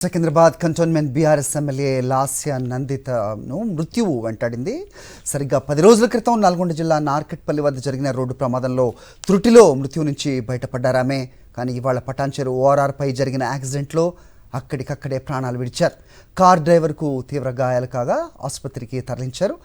Secunderabad cantonment BRS MLA Lasya నందితను మృత్యువు వెంటాడింది. సరిగ్గా 10 రోజుల క్రితం నల్గొండ జిల్లా నార్కెట్పల్లి వద్ద జరిగిన రోడ్డు ప్రమాదంలో త్రుటిలో మృత్యు నుంచి బయటపడ్డారామె. కానీ ఇవాళ పటాన్చెరు ORR పై జరిగిన యాక్సిడెంట్లో అక్కడికక్కడే ప్రాణాలు విడిచారు. కార్ డ్రైవర్కు తీవ్ర గాయాలు కాగా ఆసుపత్రికి తరలించారు.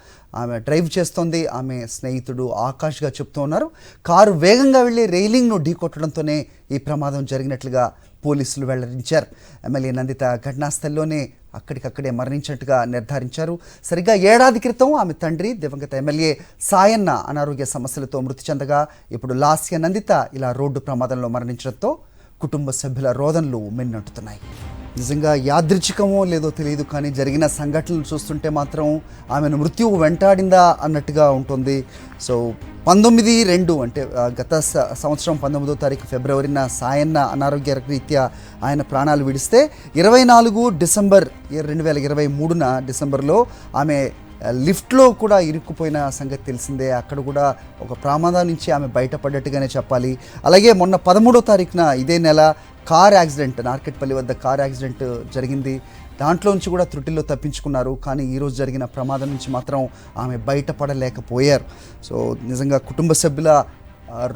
ఆమె డ్రైవ్ చేస్తోంది. ఆమె స్నేహితుడు ఆకాష్గా చెప్తూ ఉన్నారు. కారు వేగంగా వెళ్లి రైలింగ్ను ఢీకొట్టడంతోనే ఈ ప్రమాదం జరిగినట్లుగా పోలీసులు వెల్లడించారు. ఎమ్మెల్యే నందిత ఘటనాస్థలిలోనే అక్కడికక్కడే మరణించినట్టుగా నిర్ధారించారు. సరిగ్గా ఏడాది క్రితం ఆమె తండ్రి దివంగత ఎమ్మెల్యే సాయన్న అనారోగ్య సమస్యలతో మృతి చెందగా ఇప్పుడు లాస్య నందిత ఇలా రోడ్డు ప్రమాదంలో మరణించడంతో కుటుంబ సభ్యుల రోదనలు మిన్నంటుతున్నాయి. నిజంగా యాదృచ్ఛికమో లేదో తెలియదు, కానీ జరిగిన సంఘటనలు చూస్తుంటే మాత్రం ఆమెను మృత్యువు వెంటాడిందా అన్నట్టుగా ఉంటుంది. సో 19/2 అంటే గత సంవత్సరం 19వ తారీఖు ఫిబ్రవరిన సాయన్న అనారోగ్య రీత్యా ఆయన ప్రాణాలు విడిస్తే 24 డిసెంబర్ 2023 డిసెంబర్లో ఆమె లిఫ్ట్లో కూడా ఇరుక్కుపోయిన సంగతి తెలిసిందే. అక్కడ కూడా ఒక ప్రమాదం నుంచి ఆమె బయటపడ్డట్టుగానే చెప్పాలి. అలాగే మొన్న 13వ తారీఖున ఇదే నెల కార్ యాక్సిడెంట్, నార్కెట్పల్లి వద్ద కార్ యాక్సిడెంట్ జరిగింది. దాంట్లో నుంచి కూడా త్రుటిలో తప్పించుకున్నారు. కానీ ఈరోజు జరిగిన ప్రమాదం నుంచి మాత్రం ఆమె బయటపడలేకపోయారు. సో నిజంగా కుటుంబ సభ్యుల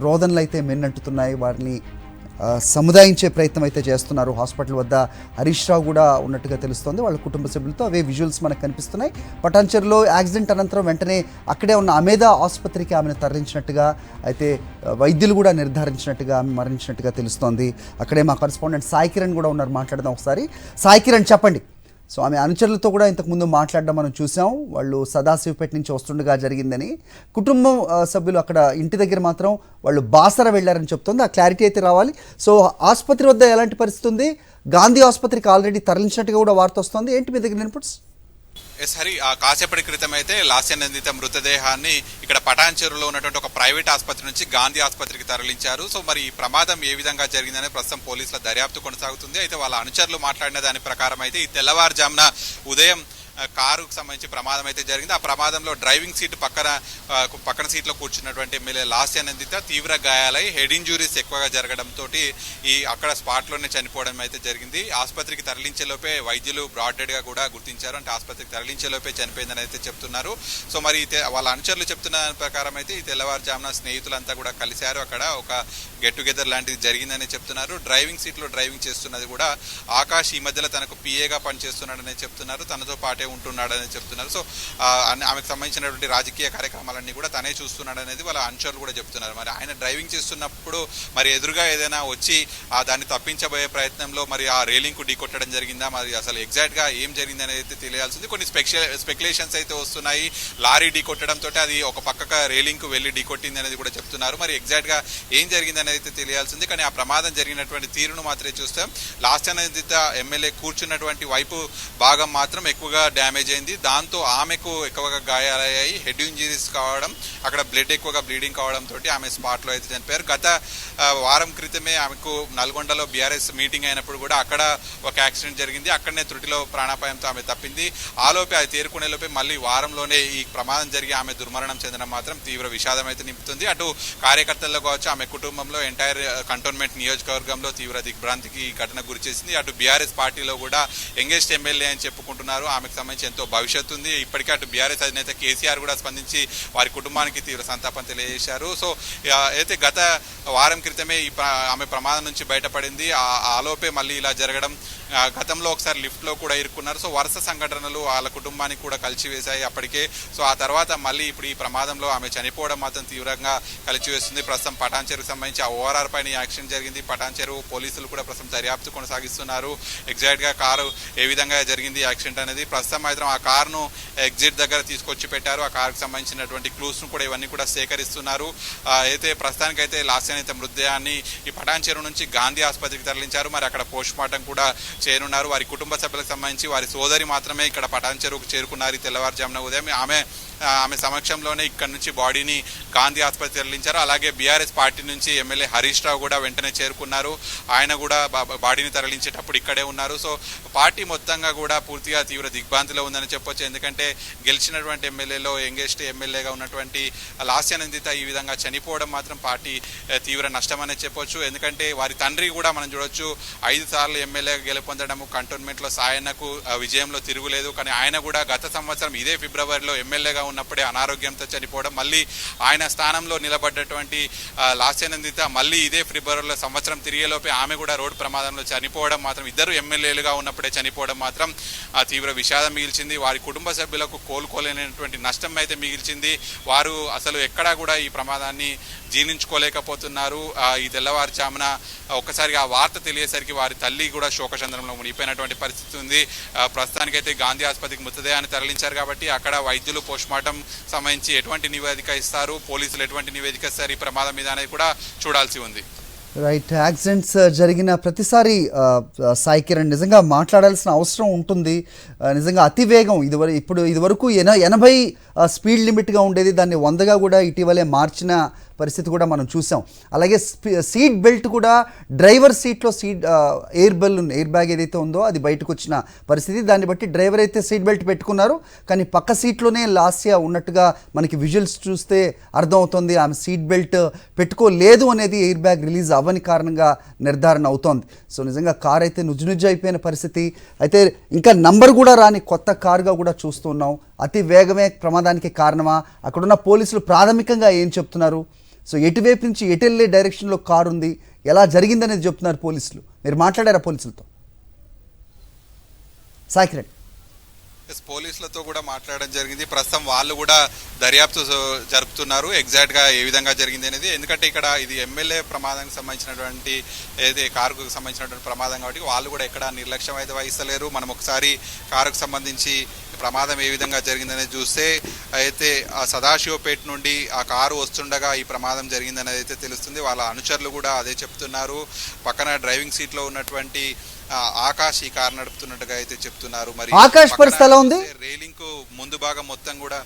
రోదనలు అయితే మిన్నంటుతున్నాయి. వారిని సముదాయించే ప్రయత్నం అయితే చేస్తున్నారు. హాస్పిటల్ వద్ద హరీష్ రావు కూడా ఉన్నట్టుగా తెలుస్తోంది. వాళ్ళ కుటుంబ సభ్యులతో అవే విజువల్స్ మనకు కనిపిస్తున్నాయి. పటాన్చెరులో యాక్సిడెంట్ అనంతరం వెంటనే అక్కడే ఉన్న అమేద ఆసుపత్రికి ఆమెను తరలించినట్టుగా, అయితే వైద్యులు కూడా నిర్ధారించినట్టుగా ఆమె మరణించినట్టుగా తెలుస్తోంది. అక్కడే మా కరెస్పాండెంట్ సాయి కిరణ్ కూడా ఉన్నారు. మాట్లాడదాం ఒకసారి. సాయి కిరణ్, చెప్పండి. సో ఆమె అనుచరులతో కూడా ఇంతకుముందు మాట్లాడడం మనం చూసాం. వాళ్ళు సదాశివపేట నుంచి వస్తుండగా జరిగిందని. కుటుంబం సభ్యులు అక్కడ ఇంటి దగ్గర మాత్రం వాళ్ళు బాసర వెళ్ళారని చెప్తుంది. ఆ క్లారిటీ అయితే రావాలి. సో ఆసుపత్రి వద్ద ఎలాంటి పరిస్థితి ఉంది? గాంధీ ఆసుపత్రికి ఆల్రెడీ తరలించినట్టుగా కూడా వార్త వస్తుంది. ఏంటి మీ దగ్గర ఇన్పుట్స్? ఎస్ హరి, కాసేపటి క్రితం అయితే లాస్య నందిత మృతదేహాన్ని ఇక్కడ పటాన్చెరులో ఉన్నటువంటి ఒక ప్రైవేట్ ఆసుపత్రి నుంచి గాంధీ ఆసుపత్రికి తరలించారు. సో మరి ఈ ప్రమాదం ఏ విధంగా జరిగిందనే ప్రస్తుతం పోలీసుల దర్యాప్తు కొనసాగుతుంది. అయితే వాళ్ళ అనుచరులు మాట్లాడిన దాని ప్రకారం అయితే ఈ తెల్లవారుజామున ఉదయం కారుకు సంబంధించి ప్రమాదం అయితే జరిగింది. ఆ ప్రమాదంలో డ్రైవింగ్ సీట్ పక్కన సీట్లో కూర్చున్నటువంటి ఎమ్మెల్యే లాస్య నందిత తీవ్ర గాయాలై హెడ్ ఇంజురీస్ ఎక్కువగా జరగడంతో అక్కడ స్పాట్లోనే చనిపోవడం అయితే జరిగింది. ఆసుపత్రికి తరలించేలోపే వైద్యులు బ్రాడెడ్గా కూడా గుర్తించారు. అంటే ఆసుపత్రికి తరలించేలోపే చనిపోయిందని అయితే చెప్తున్నారు. సో మరి వాళ్ళ అనుచరులు చెప్తున్న ప్రకారం అయితే ఈ తెల్లవారుజామున స్నేహితులంతా కూడా కలిశారు. అక్కడ ఒక గెట్ టుగెదర్ లాంటిది జరిగిందని చెప్తున్నారు. డ్రైవింగ్ సీట్లో డ్రైవింగ్ చేస్తున్నది కూడా ఆకాష్ ఈ మధ్యలో తనకు పిఏగా పనిచేస్తున్నాడని చెప్తున్నారు. తనతో పాటే ఉంటున్నాడని చెప్తున్నారు. సో ఆమెకు సంబంధించినటువంటి రాజకీయ కార్యక్రమాలన్నీ కూడా తనే చూస్తున్నాడు అనేది వాళ్ళ అనుచరులు కూడా చెప్తున్నారు. మరి ఆయన డ్రైవింగ్ చేస్తున్నప్పుడు మరి ఎదురుగా ఏదైనా వచ్చి దాన్ని తప్పించబోయే ప్రయత్నంలో మరి ఆ రైలింగ్ కు ఢీకొట్టడం జరిగిందా, మరి అసలు ఎగ్జాక్ట్ గా ఏం జరిగింది అనేది అయితే తెలియాల్సింది. కొన్ని స్పెక్యులేషన్స్ అయితే వస్తున్నాయి. లారీ ఢీకొట్టడంతో అది ఒక పక్క రైలింగ్ కు వెళ్లి ఢీకొట్టింది అనేది కూడా చెప్తున్నారు. మరి ఎగ్జాక్ట్ గా ఏం జరిగింది అనేది అయితే తెలియాల్సింది. కానీ ఆ ప్రమాదం జరిగినటువంటి తీరును మాత్రమే చూస్తాం. లాస్య నందిత ఎమ్మెల్యే కూర్చున్నటువంటి వైపు భాగం మాత్రం ఎక్కువగా డ్యామేజ్ అయింది. దాంతో ఆమెకు ఎక్కువగా గాయాలయ్యాయి, హెడ్ ఇంజరీస్ కావడం, అక్కడ బ్లడ్ ఎక్కువగా బ్లీడింగ్ కావడంతో ఆమె స్పాట్లో అయితే చనిపోయారు. గత వారం క్రితమే ఆమెకు నల్గొండలో బీఆర్ఎస్ మీటింగ్ అయినప్పుడు కూడా అక్కడ ఒక యాక్సిడెంట్ జరిగింది. అక్కడనే త్రుటిలో ప్రాణాపాయంతో ఆమె తప్పింది. ఆలోపే అది తేరుకునేలోపే మళ్ళీ వారంలోనే ఈ ప్రమాదం జరిగి ఆమె దుర్మరణం చెందడం మాత్రం తీవ్ర విషాదం అయితే నింపుతుంది. అటు కార్యకర్తల్లో కావచ్చు, ఆమె కుటుంబంలో ఎంటైర్ కంటోన్మెంట్ నియోజకవర్గంలో తీవ్ర దిగ్భ్రాంతికి ఈ ఘటన గురి చేసింది. అటు బీఆర్ఎస్ పార్టీలో కూడా యంగెస్ట్ ఎమ్మెల్యే అని చెప్పుకుంటున్నారు. ఆమెకు సంబంధించి ఎంతో భవిష్యత్తు ఉంది. ఇప్పటికే అటు బీఆర్ఎస్ అధినేత కేసీఆర్ కూడా స్పందించి వారి కుటుంబానికి తీవ్ర సంతాపం తెలియజేశారు. సో అయితే గత వారం క్రితమే ఆమె ప్రమాదం నుంచి బయటపడింది. ఆలోపే మళ్ళీ ఇలా జరగడం, గతంలో ఒకసారి లిఫ్ట్లో కూడా ఇరుక్కున్నారు. సో వరుస సంఘటనలు వాళ్ళ కుటుంబానికి కూడా కలిచివేశాయి అప్పటికే. సో ఆ తర్వాత మళ్ళీ ఇప్పుడు ఈ ప్రమాదంలో ఆమె చనిపోవడం మాత్రం తీవ్రంగా కలిచివేస్తుంది. ప్రస్తుతం పటాన్చెరుకు సంబంధించి ఆ ORR పైన యాక్సిడెంట్ జరిగింది. పటాన్చెరు పోలీసులు కూడా ప్రస్తుతం దర్యాప్తు కొనసాగిస్తున్నారు. ఎగ్జాక్ట్గా కారు ఏ విధంగా జరిగింది యాక్సిడెంట్ అనేది. ప్రస్తుతం మాత్రం ఆ కారును ఎగ్జిట్ దగ్గర తీసుకొచ్చి పెట్టారు. ఆ కారుకు సంబంధించినటువంటి క్లూస్ను కూడా ఇవన్నీ కూడా సేకరిస్తున్నారు. అయితే ప్రస్తుతానికైతే లాస్య నందిత మృతదేహాన్ని ఈ పటాన్చెరు నుంచి గాంధీ ఆసుపత్రికి తరలించారు. మరి అక్కడ పోస్ట్ మార్టం కూడా చేయనున్నారు. వారి కుటుంబ సభ్యులకు సంబంధించి వారి సోదరి మాత్రమే ఇక్కడ పటాన్చెరుకు చేరుకున్నారు ఈ తెల్లవారుజామున ఉదయం. ఆమె ఆమె సమక్షంలోనే ఇక్కడ నుంచి బాడీని గాంధీ ఆసుపత్రి తరలించారు. అలాగే బీఆర్ఎస్ పార్టీ నుంచి ఎమ్మెల్యే హరీష్ రావు కూడా వెంటనే చేరుకున్నారు. ఆయన కూడా బాడీని తరలించేటప్పుడు ఇక్కడే ఉన్నారు. సో పార్టీ మొత్తంగా కూడా పూర్తిగా తీవ్ర దిగ్భ్రాంతిలో ఉందని చెప్పొచ్చు. ఎందుకంటే గెలిచినటువంటి ఎమ్మెల్యేలో యంగెస్ట్ ఎమ్మెల్యేగా ఉన్నటువంటి లాస్యానందిత ఈ విధంగా చనిపోవడం మాత్రం పార్టీ తీవ్ర నష్టం అనే చెప్పొచ్చు. ఎందుకంటే వారి తండ్రి కూడా మనం చూడొచ్చు 5 సార్లు ఎమ్మెల్యేగా గెలుపొందడము, కంటోన్మెంట్లో సాయన్నకు విజయంలో తిరుగులేదు. కానీ ఆయన కూడా గత సంవత్సరం ఇదే ఫిబ్రవరిలో ఎమ్మెల్యేగా ఉన్నప్పుడే అనారోగ్యంతో చనిపోవడం, మళ్ళీ ఆయన స్థానంలో నిలబడ్డటువంటి లాస్యానందిత మళ్ళీ ఇదే ఫిబ్రవరిలో సంవత్సరం తిరిగేలోపే ఆమె కూడా రోడ్డు ప్రమాదంలో చనిపోవడం మాత్రం, ఇద్దరు ఎమ్మెల్యేలుగా ఉన్నప్పుడే చనిపోవడం మాత్రం తీవ్ర విషాదం మిగిల్చింది. వారి కుటుంబ సభ్యులకు కోలుకోలేనటువంటి నష్టం అయితే మిగిల్చింది. వారు అసలు ఎక్కడా కూడా ఈ ప్రమాదాన్ని జీర్ణించుకోలేకపోతున్నారు. ఈ తెల్లవారుజామున ఒక్కసారిగా ఆ వార్త తెలియసరికి వారి తల్లి కూడా శోకచంద్రంలో మునిగిపోయినటువంటి పరిస్థితి ఉంది. ప్రస్తుతానికైతే గాంధీ ఆసుపత్రికి మృతదేహాన్ని తరలించారు కాబట్టి అక్కడ వైద్యులు పోస్ట్మార్టం సంబంధించి ఎటువంటి నివేదిక ఇస్తారు, పోలీసులు ఎటువంటి నివేదిక ఇస్తారు ఈ ప్రమాదం మీద అనేది కూడా చూడాల్సి ఉంది. రైట్, యాక్సిడెంట్స్ జరిగిన ప్రతిసారి సాయి కిరణ్ నిజంగా మాట్లాడాల్సిన అవసరం ఉంటుంది. నిజంగా అతివేగం ఇదివరకు 80 స్పీడ్ లిమిట్గా ఉండేది, దాన్ని 100గా కూడా ఇటీవలే మార్చిన పరిస్థితి కూడా మనం చూసాం. అలాగే సీట్ బెల్ట్ కూడా డ్రైవర్ సీట్లో ఎయిర్ బ్యాగ్ ఏదైతే ఉందో అది బయటకు వచ్చిన పరిస్థితి. దాన్ని బట్టి డ్రైవర్ అయితే సీట్ బెల్ట్ పెట్టుకున్నారు, కానీ పక్క సీట్లోనే లాస్య ఉన్నట్టుగా మనకి విజువల్స్ చూస్తే అర్థమవుతుంది. ఆమె సీట్ బెల్ట్ పెట్టుకోలేదు అనేది ఎయిర్ బ్యాగ్ రిలీజ్ అవ్వని కారణంగా నిర్ధారణ అవుతోంది. సో నిజంగా కార్ అయితే నుజ్జు అయిపోయిన పరిస్థితి. అయితే ఇంకా నంబర్ కూడా రాని కొత్త కారుగా కూడా చూస్తున్నాం. అతి వేగమే ప్రమాదానికి కారణమా? అక్కడున్న పోలీసులు ప్రాథమికంగా ఏం చెప్తున్నారు? సో ఎటువైపు నుంచి ఎటు వెళ్ళే డైరెక్షన్లో కారు ఉంది, ఎలా జరిగిందనేది చెప్తున్నారు పోలీసులు. మీరు మాట్లాడారా పోలీసులతో? సాయి కిరణ్. పోలీసులతో కూడా మాట్లాడడం జరిగింది. ప్రస్తుతం వాళ్ళు కూడా దర్యాప్తు జరుపుతున్నారు ఎగ్జాక్ట్గా ఏ విధంగా జరిగింది అనేది. ఎందుకంటే ఇక్కడ ఇది ఎమ్మెల్యే ప్రమాదానికి సంబంధించినటువంటి ఏదైతే కారుకు సంబంధించినటువంటి ప్రమాదం కాబట్టి వాళ్ళు కూడా ఎక్కడ నిర్లక్ష్యం అయితే వహిస్తలేరు. మనం ఒకసారి కారుకు సంబంధించి ప్రమాదం ఏ విధంగా జరిగిందనేది చూస్తే అయితే ఆ సదాశివపేట నుండి ఆ కారు వస్తుండగా ఈ ప్రమాదం జరిగిందనేది అయితే తెలుస్తుంది. వాళ్ళ అనుచరులు కూడా అదే చెప్తున్నారు. పక్కన డ్రైవింగ్ సీట్లో ఉన్నటువంటి ఆకాష్ ఈ కారు నడుపుతున్నట్టుగా అయితే చెప్తున్నారు. మరి ఆకాష్ పరిస్థితి ఎలా ఉంది? రైలింగ్ కు ముందు భాగం మొత్తం కూడా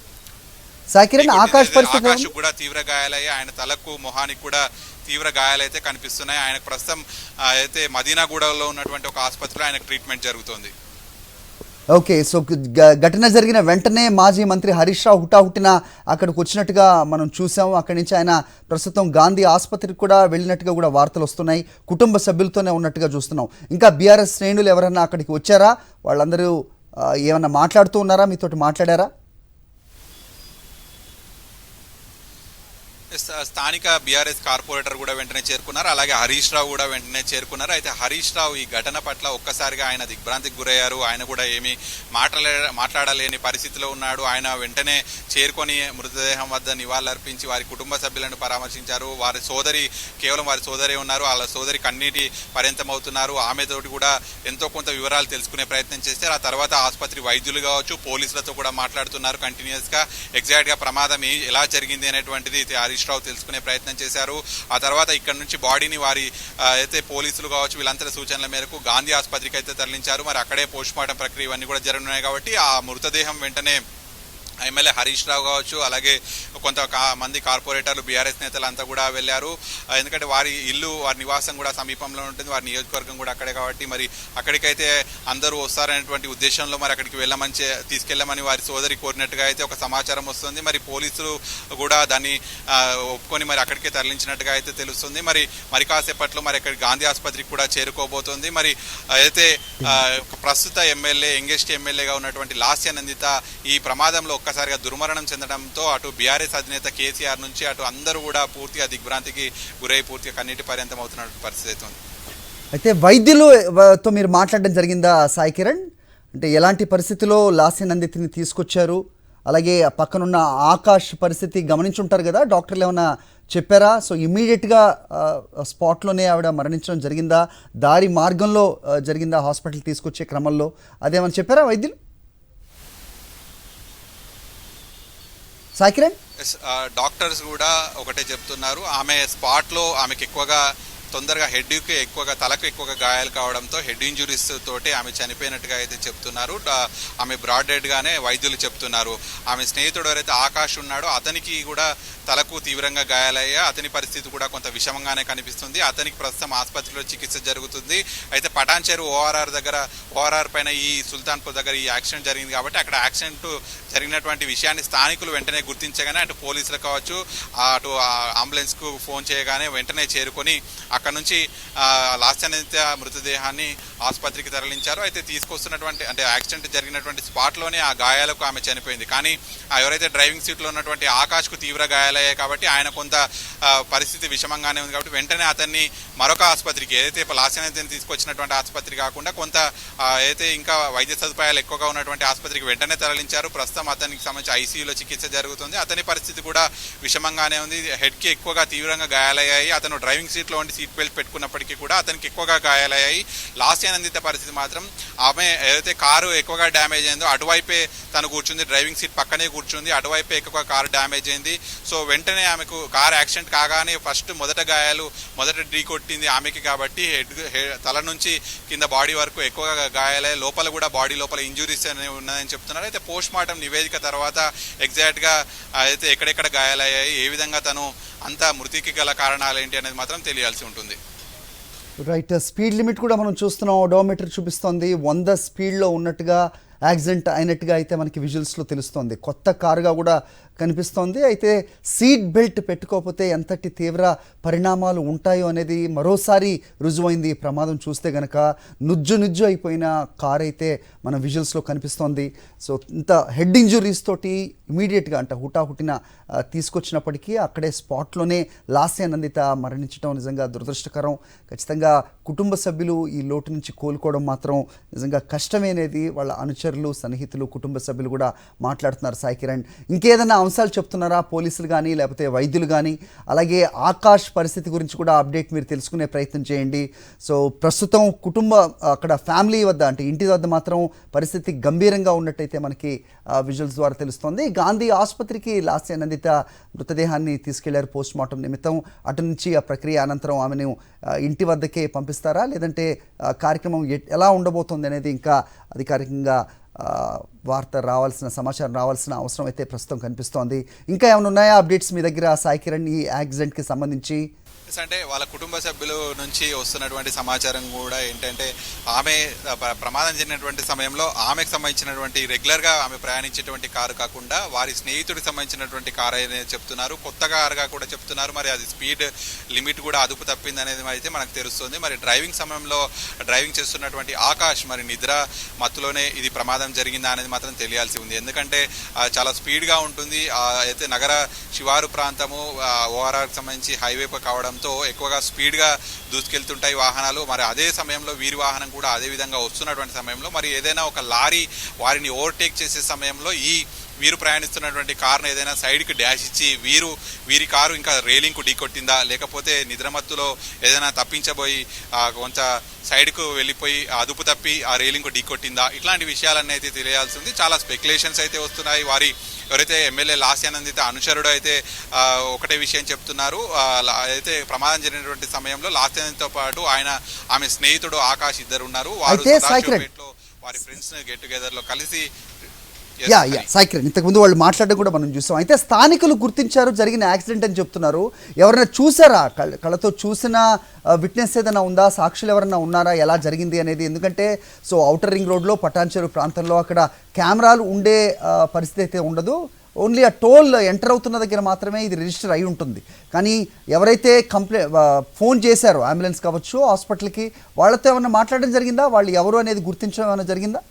ఆకాష్ కూడా తీవ్ర గాయాలయ్యి ఆయన తలకు మొహానికి కూడా తీవ్ర గాయాలైతే కనిపిస్తున్నాయి. ఆయనకు ప్రస్తుతం అయితే మదీనాగూడలో ఉన్నటువంటి ఒక ఆసుపత్రిలో ఆయనకు ట్రీట్మెంట్ జరుగుతుంది. ఓకే, సో ఘటన జరిగిన వెంటనే మాజీ మంత్రి హరీష్ రావు హుటాహుటిన అక్కడికి వచ్చినట్టుగా మనం చూసాము. అక్కడి నుంచి ఆయన ప్రస్తుతం గాంధీ ఆసుపత్రికి కూడా వెళ్ళినట్టుగా కూడా వార్తలు వస్తున్నాయి. కుటుంబ సభ్యులతోనే ఉన్నట్టుగా చూస్తున్నాం. ఇంకా బీఆర్ఎస్ శ్రేణులు ఎవరన్నా అక్కడికి వచ్చారా? వాళ్ళందరూ ఏమన్నా మాట్లాడుతూ ఉన్నారా? మీతోటి మాట్లాడారా? స్థానిక బీఆర్ఎస్ కార్పొరేటర్ కూడా వెంటనే చేరుకున్నారు. అలాగే హరీష్ రావు కూడా వెంటనే చేరుకున్నారు. అయితే హరీష్ రావు ఈ ఘటన పట్ల ఒక్కసారిగా ఆయన దిగ్భ్రాంతికి గురయ్యారు. ఆయన కూడా ఏమీ మాట్లాడలేని పరిస్థితిలో ఉన్నాడు. ఆయన వెంటనే చేరుకొని మృతదేహం వద్ద నివాళులర్పించి వారి కుటుంబ సభ్యులను పరామర్శించారు. కేవలం వారి సోదరే ఉన్నారు. వాళ్ళ సోదరి కన్నీటి పర్యంతమవుతున్నారు. ఆమెతోటి కూడా ఎంతో కొంత వివరాలు తెలుసుకునే ప్రయత్నం చేస్తారు. ఆ తర్వాత ఆసుపత్రి వైద్యులు కావచ్చు, పోలీసులతో కూడా మాట్లాడుతున్నారు కంటిన్యూస్గా. ఎగ్జాక్ట్గా ప్రమాదం ఎలా జరిగింది అనేటువంటిది హరీష్ రావు తెలుసుకునే ప్రయత్నం చేశారు. ఆ తర్వాత ఇక్కడ నుంచి బాడీని వారి అయితే పోలీసులు కావచ్చు వీళ్ళంతా సూచనల మేరకు గాంధీ ఆసుపత్రికి అయితే తరలించారు. మరి అక్కడే పోస్ట్మార్టం ప్రక్రియ ఇవన్నీ కూడా జరగనున్నాయి కాబట్టి ఆ మృతదేహం వెంటనే ఎమ్మెల్యే హరీష్ రావు కావచ్చు, అలాగే మంది కార్పొరేటర్లు బీఆర్ఎస్ నేతలు అంతా కూడా వెళ్ళారు. ఎందుకంటే వారి ఇల్లు, వారి నివాసం కూడా సమీపంలో ఉంటుంది, వారి నియోజకవర్గం కూడా అక్కడే కాబట్టి మరి అక్కడికైతే అందరూ వస్తారనేటువంటి ఉద్దేశంలో మరి అక్కడికి తీసుకెళ్ళమని వారి సోదరి కోరినట్టుగా అయితే ఒక సమాచారం వస్తుంది. మరి పోలీసులు కూడా దాన్ని ఒప్పుకొని మరి అక్కడికే తరలించినట్టుగా అయితే తెలుస్తుంది. మరి కాసేపట్లో మరి అక్కడికి గాంధీ ఆసుపత్రికి కూడా చేరుకోబోతోంది. మరి అయితే ప్రస్తుత యంగెస్ట్ ఎమ్మెల్యేగా ఉన్నటువంటి లాస్యానందిత ఈ ప్రమాదంలో ఒక్కసారిగా దుర్మరణం చెందడంతో అటు బీఆర్ఎస్ అధినేత కేసీఆర్ నుంచి అటు అందరూ కూడా పూర్తిగా దిగ్భ్రాంతికి గురై పూర్తిగా కన్నీటి పర్యంతం అవుతున్న పరిస్థితి ఉంది. అయితే వైద్యులతో మీరు మాట్లాడడం జరిగిందా సాయి కిరణ్? అంటే ఎలాంటి పరిస్థితిలో లాస్యానందితిని తీసుకొచ్చారు? అలాగే పక్కనున్న ఆకాష్ పరిస్థితి గమనించుంటారు కదా, డాక్టర్లు ఏమైనా చెప్పారా? సో ఇమ్మీడియట్గా స్పాట్లోనే ఆవిడ మరణించడం జరిగిందా? దారి మార్గంలో జరిగిందా హాస్పిటల్ తీసుకొచ్చే క్రమంలో? అదేమని చెప్పారా వైద్యులు? సాయి కిరణ్, డాక్టర్స్ కూడా ఒకటే చెప్తున్నారు. ఆమె స్పాట్లో ఆమెకు ఎక్కువగా తొందరగా హెడ్కి ఎక్కువగా తలకు ఎక్కువగా గాయాలు కావడంతో హెడ్ ఇంజురీస్ తోటి ఆమె చనిపోయినట్టుగా అయితే చెప్తున్నారు. ఆమె బ్రాడ్ డెడ్ గానే వైద్యులు చెప్తున్నారు. ఆమె స్నేహితుడు ఎవరైతే ఆకాష్ ఉన్నాడో అతనికి కూడా తలకు తీవ్రంగా గాయాలయ్యా. అతని పరిస్థితి కూడా కొంత విషమంగానే కనిపిస్తుంది. అతనికి ప్రస్తుతం ఆసుపత్రిలో చికిత్స జరుగుతుంది. అయితే పటాన్చెరు ఓఆర్ఆర్ పైన ఈ సుల్తాన్పూర్ దగ్గర ఈ యాక్సిడెంట్ జరిగింది కాబట్టి అక్కడ యాక్సిడెంట్ జరిగినటువంటి విషయాన్ని స్థానికులు వెంటనే గుర్తించగానే అటు పోలీసులు కావచ్చు, అటు అంబులెన్స్ కు ఫోన్ చేయగానే వెంటనే చేరుకొని అక్కడ నుంచి లాస్యానందిత మృతదేహాన్ని ఆసుపత్రికి తరలించారు. అయితే తీసుకొస్తున్నటువంటి అంటే యాక్సిడెంట్ జరిగినటువంటి స్పాట్ లోనే ఆ గాయాలకు ఆమె చనిపోయింది. కానీ ఎవరైతే డ్రైవింగ్ సీట్ లో ఉన్నటువంటి ఆకాష్ కు తీవ్ర గాయాలయ్యాయి కాబట్టి ఆయన కొంత పరిస్థితి విషమంగానే ఉంది కాబట్టి వెంటనే అతన్ని మరొక ఆసుపత్రికి ఏదైతే లాస్యానందితని తీసుకొచ్చినటువంటి ఆసుపత్రి కాకుండా కొంత అయితే ఇంకా వైద్య సదుపాయాలు ఎక్కువగా ఉన్నటువంటి ఆసుపత్రికి వెంటనే తరలించారు. ప్రస్తుతం అతనికి సంబంధించి ఐసీయూలో చికిత్స జరుగుతుంది. అతని పరిస్థితి కూడా విషమంగానే ఉంది. హెడ్ కి ఎక్కువగా తీవ్రంగా గాయాలయ్యాయి. అతను డ్రైవింగ్ సీట్ లో ఉండి సీట్ బెల్ట్ పెట్టుకున్నప్పటికీ కూడా అతనికి ఎక్కువగా గాయాలయ్యాయి. లాస్యానందిత పరిస్థితి మాత్రం ఆమె ఏదైతే కారు ఎక్కువగా డ్యామేజ్ అయిందో అటువైపే తను కూర్చుంది, డ్రైవింగ్ సీట్ పక్కనే కూర్చుంది, అటువైపే ఎక్కువగా కారు డ్యామేజ్ అయింది. సో వెంటనే ఆమెకు కారు యాక్సిడెంట్ కాగానే మొదట గాయాలు ఢీ కొట్టింది ఆమెకి కాబట్టి తల నుంచి కింద బాడీ వరకు ఎక్కువగా గాయాలయ్యాయి. లోపల కూడా బాడీ లోపల ఇంజురీస్ అనేవి ఉన్నాయని చెప్తున్నారు. అయితే పోస్ట్ మార్టం నివేదిక తర్వాత ఎగ్జాక్ట్ గా అయితే ఎక్కడెక్కడ గాయాలయ్యాయి, ఏ విధంగా తను అంత మృతికి గల కారణాలు ఏంటి అనేది మాత్రం తెలియాల్సి ఉంటుంది. రైట్, స్పీడ్ లిమిట్ కూడా మనం చూస్తున్నాం, ఓడోమీటర్ చూపిస్తోంది 100 స్పీడ్లో ఉన్నట్టుగా యాక్సిడెంట్ అయినట్టుగా అయితే మనకి విజువల్స్లో తెలుస్తోంది. కొత్త కారుగా కూడా కనిపిస్తోంది. అయితే సీట్ బెల్ట్ పెట్టుకోకపోతే ఎంతటి తీవ్ర పరిణామాలు ఉంటాయో అనేది మరోసారి రుజువైంది. ఈ ప్రమాదం చూస్తే గనక నుజ్జు అయిపోయిన కార్ అయితే మన విజువల్స్లో కనిపిస్తోంది. సో ఇంత హెడ్ ఇంజురీస్ తోటి ఇమీడియట్గా అంటే హుటాహుటిన తీసుకొచ్చినప్పటికీ అక్కడే స్పాట్లోనే లాస్యానందిత మరణించడం నిజంగా దురదృష్టకరం. ఖచ్చితంగా కుటుంబ సభ్యులు ఈ లోటు నుంచి కోలుకోవడం మాత్రం నిజంగా కష్టమే అనేది వాళ్ళ అనుచరులు, సన్నిహితులు, కుటుంబ సభ్యులు కూడా మాట్లాడుతున్నారు. సాయి కిరణ్, ఇంకేదైనా అంశాలు చెప్తున్నారా పోలీసులు కానీ లేకపోతే వైద్యులు కానీ? అలాగే ఆకాష్ పరిస్థితి గురించి కూడా అప్డేట్ మీరు తెలుసుకునే ప్రయత్నం చేయండి. సో ప్రస్తుతం అక్కడ ఫ్యామిలీ వద్ద అంటే ఇంటి వద్ద మాత్రం పరిస్థితి గంభీరంగా ఉన్నట్టయితే మనకి విజువల్స్ ద్వారా తెలుస్తోంది. గాంధీ ఆసుపత్రికి లాస్యానందిత మృతదేహాన్ని తీసుకెళ్లారు పోస్ట్ మార్టం నిమిత్తం. అటు నుంచి ఆ ప్రక్రియ అనంతరం ఆమెను ఇంటి వద్దకే పంపిస్తారా, లేదంటే కార్యక్రమం ఎలా ఉండబోతోంది అనేది ఇంకా అధికారికంగా సమాచారం రావాల్సిన అవసరం అయితే ప్రస్తుతం కనిపిస్తోంది. ఇంకా ఏమైనా ఉన్నాయా అప్డేట్స్ మీ దగ్గర సాయి కిరణ్ ఈ యాక్సిడెంట్కి సంబంధించి? అంటే వాళ్ళ కుటుంబ సభ్యుల నుంచి వస్తున్నటువంటి సమాచారం కూడా ఏంటంటే ఆమె ప్రమాదం జరిగినటువంటి సమయంలో ఆమెకు సంబంధించినటువంటి రెగ్యులర్గా ఆమె ప్రయాణించేటువంటి కారు కాకుండా వారి స్నేహితుడికి సంబంధించినటువంటి కారు అనేది చెప్తున్నారు. కొత్త కారుగా కూడా చెప్తున్నారు. మరి అది స్పీడ్ లిమిట్ కూడా అదుపు తప్పింది అనేది అయితే మనకు తెలుస్తుంది. మరి డ్రైవింగ్ సమయంలో డ్రైవింగ్ చేస్తున్నటువంటి ఆకాష్ మరి నిద్ర మత్తులోనే ఇది ప్రమాదం జరిగిందా అనేది మాత్రం తెలియాల్సి ఉంది. ఎందుకంటే చాలా స్పీడ్గా ఉంటుంది. అయితే నగర శివారు ప్రాంతము ఓఆర్ఆర్కి సంబంధించి హైవే కావడం ఎక్కువగా స్పీడ్ గా దూసుకెళ్తుంటాయి వాహనాలు. మరి అదే సమయంలో వీరి వాహనం కూడా అదే విధంగా వస్తున్నటువంటి సమయంలో మరి ఏదైనా ఒక లారీ వారిని ఓవర్టేక్ చేసే సమయంలో వీరు ప్రయాణిస్తున్నటువంటి కారును ఏదైనా సైడ్కి డాష్ ఇచ్చి వీరి కారు ఇంకా రైలింగ్ కు ఢీకొట్టిందా, లేకపోతే నిద్రమత్తులో ఏదైనా తప్పించబోయి కొంత సైడ్కు వెళ్ళిపోయి అదుపు తప్పి ఆ రైలింగ్ కు ఢీకొట్టిందా, ఇట్లాంటి విషయాలన్నీ అయితే తెలియాల్సి ఉంది. చాలా స్పెక్యులేషన్స్ అయితే వస్తున్నాయి. ఎవరైతే ఎమ్మెల్యే లాస్యానందిత అనుచరుడు అయితే ఒకటే విషయం చెప్తున్నారు. అయితే ప్రమాదం జరిగినటువంటి సమయంలో లాస్యానందితో పాటు ఆమె స్నేహితుడు ఆకాష్ ఇద్దరు ఉన్నారు. వారి ఫ్రెండ్స్ గెట్ టుగెదర్ లో కలిసి సాయి కిరణ్, ఇంతకుముందు వాళ్ళు మాట్లాడడం కూడా మనం చూసాం. అయితే స్థానికులు గుర్తించారు జరిగిన యాక్సిడెంట్ అని చెప్తున్నారు. ఎవరైనా చూసారా, కళ్ళతో చూసిన విట్నెస్ ఏదైనా ఉందా, సాక్షులు ఎవరైనా ఉన్నారా ఎలా జరిగింది అనేది? ఎందుకంటే సో ఔటర్ రింగ్ రోడ్లో పటాన్చెరు ప్రాంతంలో అక్కడ కెమెరాలు ఉండే పరిస్థితి అయితే ఉండదు. ఓన్లీ ఆ టోల్ ఎంటర్ అవుతున్న దగ్గర మాత్రమే ఇది రిజిస్టర్ అయి ఉంటుంది. కానీ ఎవరైతే ఫోన్ చేశారో అంబులెన్స్ కావచ్చు హాస్పిటల్కి, వాళ్ళతో ఏమైనా మాట్లాడడం జరిగిందా? వాళ్ళు ఎవరు అనేది గుర్తించడం ఏమైనా జరిగిందా?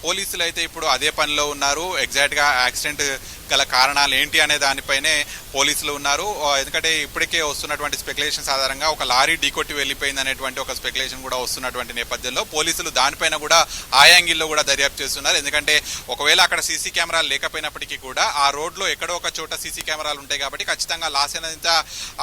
పోలీసులు అయితే ఇప్పుడు అదే పనిలో ఉన్నారు. ఎగ్జాక్ట్ గా యాక్సిడెంట్ గల కారణాలు ఏంటి అనే దానిపైనే పోలీసులు ఉన్నారు. ఎందుకంటే ఇప్పటికే వస్తున్నటువంటి స్పెక్యులేషన్స్ ఆధారంగా ఒక లారీ ఢీకొట్టి వెళ్ళిపోయింది అనేటువంటి ఒక స్పెక్యులేషన్ కూడా వస్తున్నటువంటి నేపథ్యంలో పోలీసులు దానిపైన కూడా ఆ యాంగిల్లో కూడా దర్యాప్తు చేస్తున్నారు. ఎందుకంటే ఒకవేళ అక్కడ సీసీ కెమెరాలు లేకపోయినప్పటికీ కూడా ఆ రోడ్లో ఎక్కడో ఒక చోట సీసీ కెమెరాలు ఉంటాయి కాబట్టి ఖచ్చితంగా లాస్యానందిత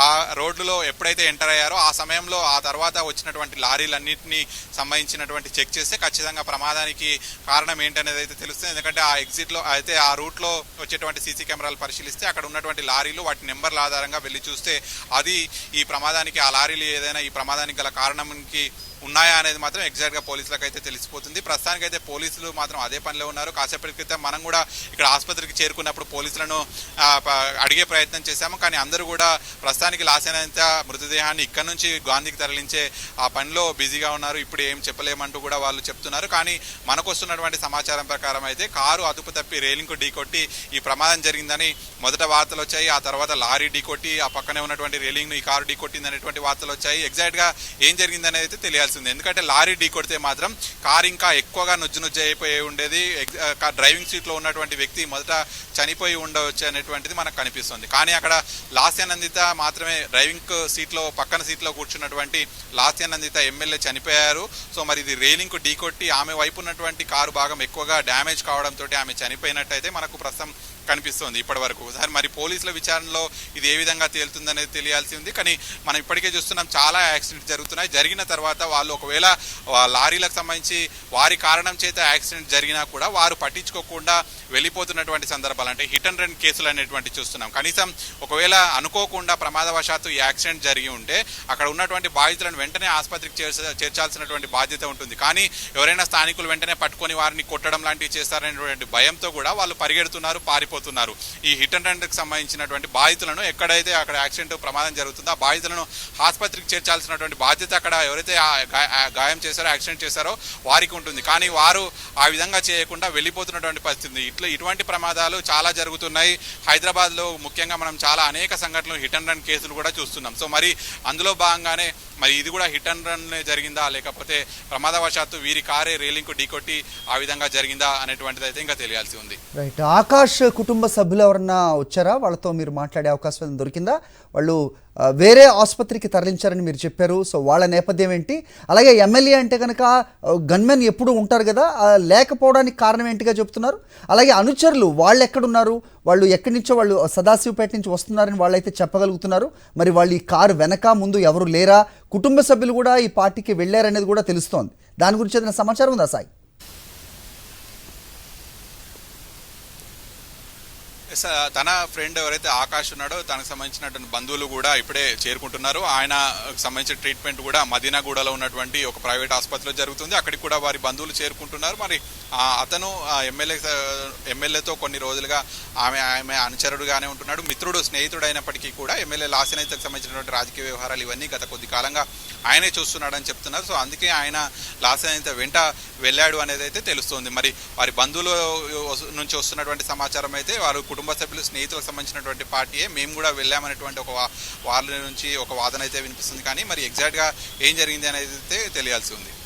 ఆ రోడ్లలో ఎప్పుడైతే ఎంటర్ అయ్యారో ఆ సమయంలో ఆ తర్వాత వచ్చినటువంటి లారీలన్నింటినీ సంబంధించినటువంటి చెక్ చేస్తే ఖచ్చితంగా ప్రమాదానికి కారణం ఏంటనేది అయితే తెలుస్తుంది. ఎందుకంటే ఆ ఎగ్జిట్ లో అయితే ఆ రూట్ లో వచ్చేటువంటి ఉన్నటువంటి సీసీ కెమెరాలు పరిశీలిస్తే అక్కడ ఉన్నటువంటి లారీలు వాటి నెంబర్ల ఆధారంగా వెళ్ళి చూస్తే అది ఈ ప్రమాదానికి ఆ లారీలు ఏదైనా ఈ ప్రమాదానికి గల కారణంకి ఉన్నాయా అనేది మాత్రం ఎగ్జాక్ట్గా పోలీసులకు అయితే తెలిసిపోతుంది. ప్రస్తుతానికైతే పోలీసులు మాత్రం అదే పనిలో ఉన్నారు. కాసేపటి క్రితం మనం కూడా ఇక్కడ ఆసుపత్రికి చేరుకున్నప్పుడు పోలీసులను అడిగే ప్రయత్నం చేశాము. కానీ అందరూ కూడా ప్రస్తుతానికి లాస్యనందిత మృతదేహాన్ని ఇక్కడ నుంచి గాంధీకి తరలించే ఆ పనిలో బిజీగా ఉన్నారు. ఇప్పుడు ఏం చెప్పలేమంటూ కూడా వాళ్ళు చెప్తున్నారు. కానీ మనకు వస్తున్నటువంటి సమాచారం ప్రకారం అయితే కారు అదుపు తప్పి రైలింగ్కు ఢీకొట్టి ఈ ప్రమాదం జరిగిందని మొదట వార్తలు వచ్చాయి. ఆ తర్వాత లారీ ఢీకొట్టి ఆ పక్కనే ఉన్నటువంటి రైలింగ్ను ఈ కారు ఢీకొట్టింది అనేటువంటి వార్తలు వచ్చాయి. ఎగ్జాక్ట్గా ఏం జరిగిందనేది అయితే తెలియాల్సి ఉంది. ఎందుకంటే లారీ ఢీ కొడితే మాత్రం కారు ఇంకా ఎక్కువగా నుజ్జు అయిపోయి ఉండేది. డ్రైవింగ్ సీట్లో ఉన్నటువంటి వ్యక్తి మొదట చనిపోయి ఉండవచ్చు అనేటువంటిది మనకు కనిపిస్తుంది. కానీ అక్కడ లాస్యానందిత మాత్రమే డ్రైవింగ్ సీట్లో పక్కన సీట్లో కూర్చున్నటువంటి లాస్యానందిత ఎమ్మెల్యే చనిపోయారు. సో మరి ఇది రైలింగ్కు ఢీ కొట్టి ఆమె వైపు ఉన్నటువంటి కారు భాగం ఎక్కువగా డ్యామేజ్ కావడంతో ఆమె చనిపోయినట్టయితే మనకు ప్రస్తుతం కనిపిస్తుంది ఇప్పటి వరకు. సార్ మరి పోలీసుల విచారణలో ఇది ఏ విధంగా తేలుతుందనేది తెలియాల్సి ఉంది. కానీ మనం ఇప్పటికే చూస్తున్నాం చాలా యాక్సిడెంట్ జరుగుతున్నాయి. జరిగిన తర్వాత వాళ్ళు ఒకవేళ లారీలకు సంబంధించి వారి కారణం చేత యాక్సిడెంట్ జరిగినా కూడా వారు పట్టించుకోకుండా వెళ్ళిపోతున్నటువంటి సందర్భాలు, అంటే హిట్ అండ్ రన్ కేసులు అనేటువంటి చూస్తున్నాం. కనీసం ఒకవేళ అనుకోకుండా ప్రమాదవశాత్తు ఈ యాక్సిడెంట్ జరిగి ఉంటే అక్కడ ఉన్నటువంటి బాధితులను వెంటనే ఆసుపత్రికి చేర్చాల్సినటువంటి బాధ్యత ఉంటుంది. కానీ ఎవరైనా స్థానికులు వెంటనే పట్టుకొని వారిని కొట్టడం లాంటివి చేస్తారనేటువంటి భయంతో కూడా వాళ్ళు పరిగెడుతున్నారు, పారిపోతున్నారు. ఈ హిట్ అండ్ రన్కి సంబంధించినటువంటి బాధితులను ఎక్కడైతే అక్కడ యాక్సిడెంట్ ప్రమాదం జరుగుతుందో ఆ బాధితులను ఆసుపత్రికి చేర్చాల్సినటువంటి బాధ్యత అక్కడ ఎవరైతే గాయం చేశారో యాక్సిడెంట్ చేశారో వారికి ఉంటుంది. కానీ వారు ఆ విధంగా చేయకుండా వెళ్ళిపోతున్నటువంటి పరిస్థితి. ఇటువంటి ప్రమాదాలు చాలా జరుగుతున్నాయి హైదరాబాద్లో. ముఖ్యంగా మనం చాలా అనేక సంఘటనలు హిట్ అండ్ రన్ కేసులు కూడా చూస్తున్నాం. సో మరి అందులో భాగంగానే మరి ఇది కూడా హిట్ అండ్ రన్ జరిగిందా లేకపోతే ప్రమాదవశాత్తు వీరి కారే రైలింగ్కు ఢీకొట్టి ఆ విధంగా జరిగిందా అనేటువంటిది అయితే ఇంకా తెలియాల్సి ఉంది. రైట్. ఆకాష్ కుటుంబ సభ్యులు ఎవరన్నా వచ్చారా? వాళ్ళతో మీరు మాట్లాడే అవకాశం దొరికిందా? వాళ్ళు వేరే ఆసుపత్రికి తరలించారని మీరు చెప్పారు. సో వాళ్ళ నేపథ్యం ఏంటి? అలాగే ఎమ్మెల్యే అంటే కనుక గన్మెన్ ఎప్పుడు ఉంటారు కదా, లేకపోవడానికి కారణం ఏంటిగా చెప్తున్నారు. అలాగే అనుచరులు వాళ్ళు ఎక్కడున్నారు? వాళ్ళు ఎక్కడి నుంచో వాళ్ళు సదాశివపేట నుంచి వస్తున్నారని వాళ్ళైతే చెప్పగలుగుతున్నారు. మరి వాళ్ళు ఈ కారు వెనక ముందు ఎవరు లేరా? కుటుంబ సభ్యులు కూడా ఈ పార్టీకి వెళ్ళారనేది కూడా తెలుస్తోంది. దాని గురించి ఏదైనా సమాచారం ఉందా సాయి? తన ఫ్రెండ్ ఎవరైతే ఆకాష్ ఉన్నాడో తనకు సంబంధించినటువంటి బంధువులు కూడా ఇప్పుడే చేరుకుంటున్నారు. ఆయన సంబంధించిన ట్రీట్మెంట్ కూడా మదీనాగూడలో ఉన్నటువంటి ఒక ప్రైవేట్ ఆసుపత్రిలో జరుగుతుంది. అక్కడికి కూడా వారి బంధువులు చేరుకుంటున్నారు. మరి అతను ఎమ్మెల్యేతో కొన్ని రోజులుగా ఆమె అనుచరుడుగానే ఉంటున్నాడు. మిత్రుడు, స్నేహితుడు అయినప్పటికీ కూడా ఎమ్మెల్యే లాస్యనందితకు సంబంధించినటువంటి రాజకీయ వ్యవహారాలు ఇవన్నీ గత కొద్ది కాలంగా ఆయనే చూస్తున్నాడని చెప్తున్నారు. సో అందుకే ఆయన లాస్యనందిత వెంట వెళ్ళాడు అనేది అయితే తెలుస్తుంది. మరి వారి బంధువుల నుంచి వస్తున్నటువంటి సమాచారం అయితే వారు కుటుంబ సభ్యులు, స్నేహితులకు సంబంధించినటువంటి పార్టీయే మేము కూడా వెళ్ళామనేటువంటి వాళ్ళ నుంచి ఒక వాదన అయితే వినిపిస్తుంది. కానీ మరి ఎగ్జాక్ట్గా ఏం జరిగింది అనేది అయితే తెలియాల్సి ఉంది.